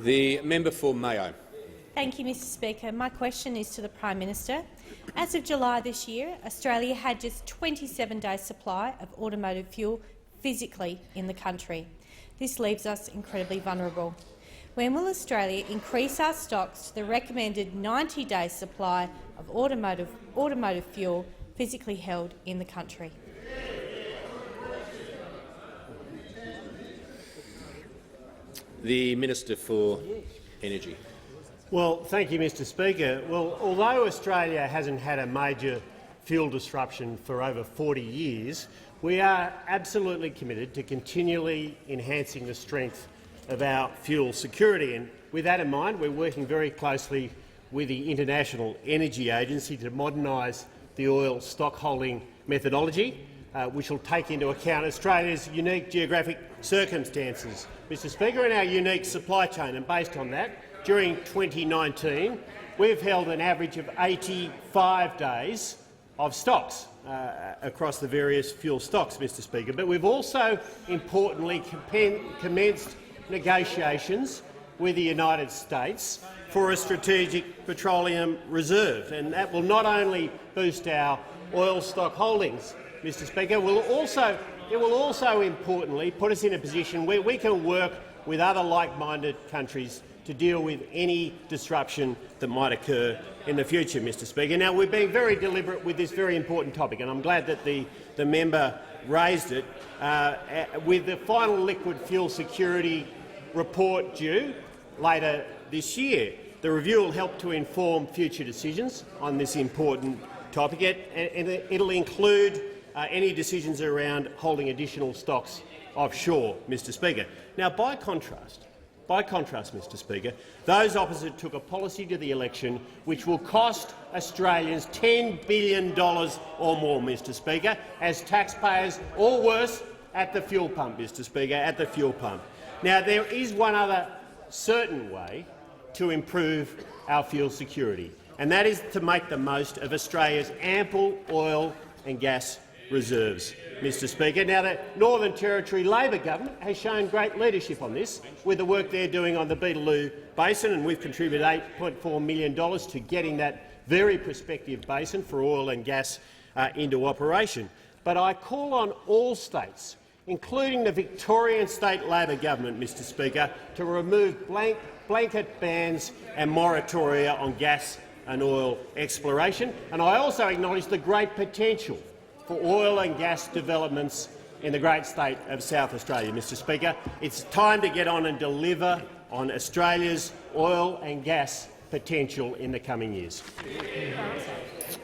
The member for Mayo. Thank you, Mr Speaker. My question is to the Prime Minister. As of July this year, Australia had just 27 days' supply of automotive fuel physically in the country. This leaves us incredibly vulnerable. When will Australia increase our stocks to the recommended 90 days' supply of automotive fuel physically held in the country? The Minister for Energy. Well, thank you, Mr Speaker. Well, although Australia hasn't had a major fuel disruption for over 40 years, we are absolutely committed to continually enhancing the strength of our fuel security. And with that in mind, we're working very closely with the International Energy Agency to modernise the oil stockholding methodology, which will take into account Australia's unique geographic circumstances, Mr Speaker, and our unique supply chain. And based on that, during 2019, we've held an average of 85 days of stocks across the various fuel stocks, Mr Speaker. But we've also, importantly, commenced negotiations with the United States for a strategic petroleum reserve, and that will not only boost our oil stock holdings, Mr Speaker, it will also importantly put us in a position where we can work with other like-minded countries to deal with any disruption that might occur in the future, Mr Speaker. Now, we're being very deliberate with this very important topic, and I'm glad that the member raised it. With the final liquid fuel security report due later this year, the review will help to inform future decisions on this important topic, and it'll include any decisions around holding additional stocks offshore, Mr Speaker. Now, by contrast, Mr Speaker, those opposite took a policy to the election which will cost Australians $10 billion or more, Mr Speaker, as taxpayers, or worse, at the fuel pump, Mr Speaker, at the fuel pump. Now, there is one other certain way to improve our fuel security, and that is to make the most of Australia's ample oil and gas reserves, Mr Speaker. Now, the Northern Territory Labor government has shown great leadership on this with the work they're doing on the Beetaloo Basin, and we've contributed $8.4 million to getting that very prospective basin for oil and gas into operation. But I call on all states, including the Victorian State Labor government, Mr Speaker, to remove blanket bans and moratoria on gas and oil exploration. And I also acknowledge the great potential for oil and gas developments in the great state of South Australia, Mr Speaker. It's time to get on and deliver on Australia's oil and gas potential in the coming years.